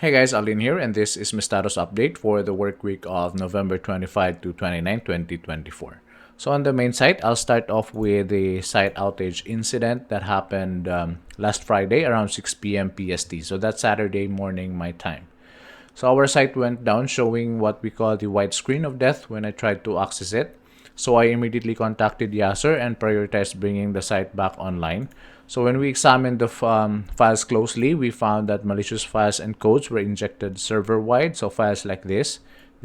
Hey guys, Aldin here, and this is my status update for the work week of November 25 to 29, 2024. So on the main site, I'll start off with the site outage incident that happened last Friday around 6 p.m. PST. So that's Saturday morning my time. So our site went down, showing what we call the white screen of death when I tried to access it. So I immediately contacted Yasser and prioritized bringing the site back online. So when we examined the files closely, we found that malicious files and codes were injected server-wide. So files like this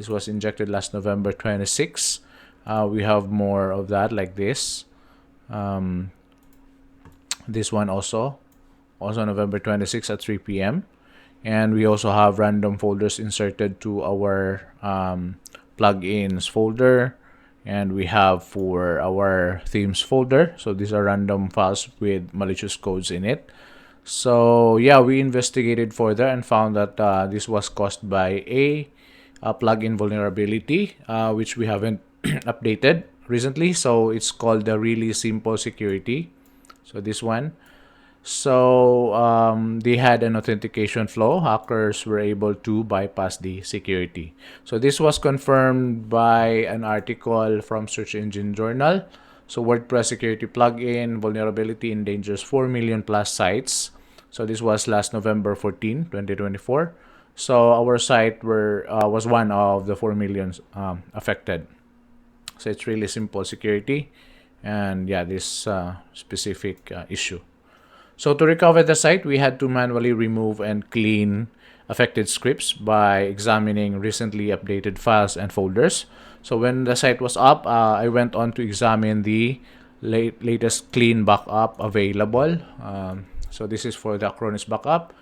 was injected last November 26. We have more of that like this. This one also November 26 at 3 p.m. And we also have random folders inserted to our plugins folder. And we have for our themes folder. So these are random files with malicious codes in it. So yeah, we investigated further and found that this was caused by a plugin vulnerability, which we haven't updated recently. So it's called the really simple security. So this one. So they had an authentication flow. Hackers were able to bypass the security. So this was confirmed by an article from Search Engine Journal. So WordPress security plugin vulnerability endangers 4 million plus sites. So this was last November 14, 2024. So our site was one of the 4 million affected. So it's really simple security. And yeah, this specific issue. So to recover the site, we had to manually remove and clean affected scripts by examining recently updated files and folders. So when the site was up, I went on to examine the latest clean backup available. So this is for the Acronis backup.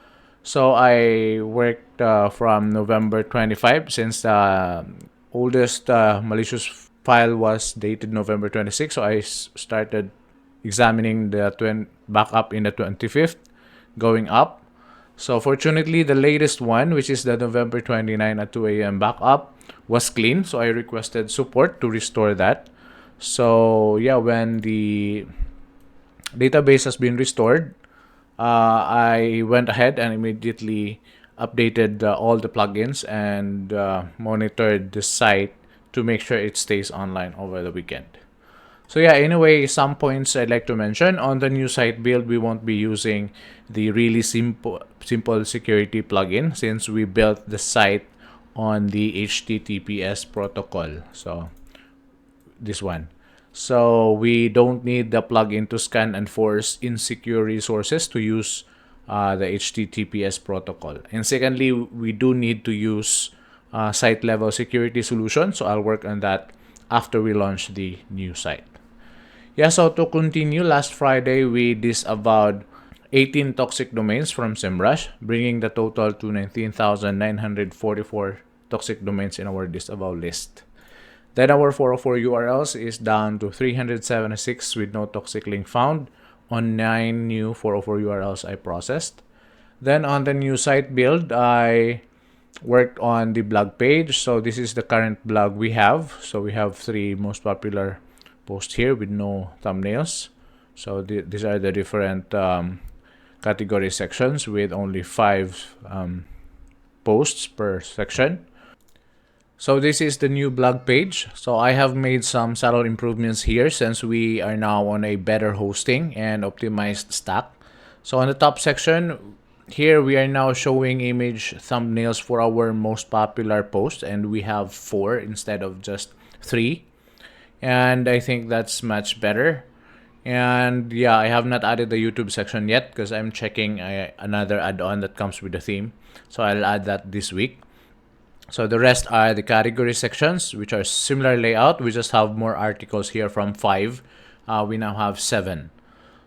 So I worked from November 25 since the oldest malicious file was dated November 26. So I started examining the backup in the 25th, going up. So fortunately, the latest one, which is the November 29 at 2 a.m. backup, was clean. So I requested support to restore that. So yeah, when the database has been restored, I went ahead and immediately updated all the plugins and monitored the site to make sure it stays online over the weekend. So yeah, anyway, some points I'd like to mention. On the new site build, we won't be using the really simple security plugin since we built the site on the HTTPS protocol. So this one. So we don't need the plugin to scan and force insecure resources to use the HTTPS protocol. And secondly, we do need to use site level security solution. So I'll work on that after we launch the new site. Yeah, so to continue, last Friday, we disavowed 18 toxic domains from SEMRush, bringing the total to 19,944 toxic domains in our disavow list. Then our 404 URLs is down to 376 with no toxic link found on 9 new 404 URLs I processed. Then on the new site build, I worked on the blog page. So this is the current blog we have. So we have 3 most popular post here with no thumbnails. So these are the different category sections with only 5 posts per section. So this is the new blog page. So I have made some subtle improvements here since we are now on a better hosting and optimized stack. So on the top section, here we are now showing image thumbnails for our most popular posts, and we have 4 instead of just 3. And I think that's much better. And yeah, I have not added the YouTube section yet because I'm checking another add-on that comes with the theme. So I'll add that this week. So the rest are the category sections, which are similar layout. We just have more articles here from 5. We now have 7.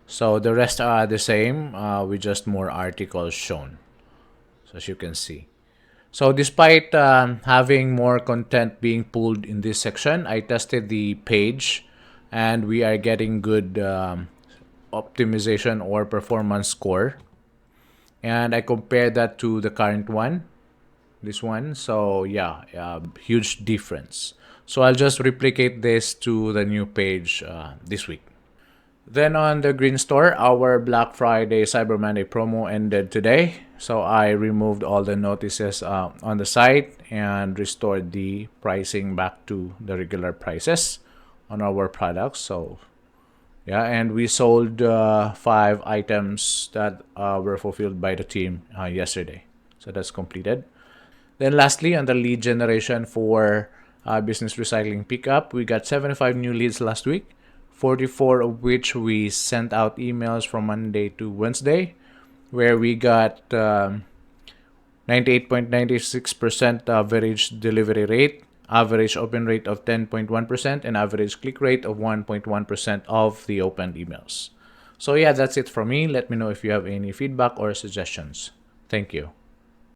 So the rest are the same, with just more articles shown. So as you can see. So despite having more content being pulled in this section, I tested the page and we are getting good optimization or performance score. And I compared that to the current one, this one. So yeah, huge difference. So I'll just replicate this to the new page this week. Then on the Green Store, our Black Friday Cyber Monday promo ended today. So I removed all the notices on the site and restored the pricing back to the regular prices on our products. So yeah, and we sold 5 items that were fulfilled by the team yesterday. So that's completed. Then lastly, on the lead generation for business recycling pickup, we got 75 new leads last week, 44 of which we sent out emails from Monday to Wednesday, where we got 98.96% average delivery rate, average open rate of 10.1%, and average click rate of 1.1% of the opened emails. So yeah, that's it from me. Let me know if you have any feedback or suggestions. Thank you.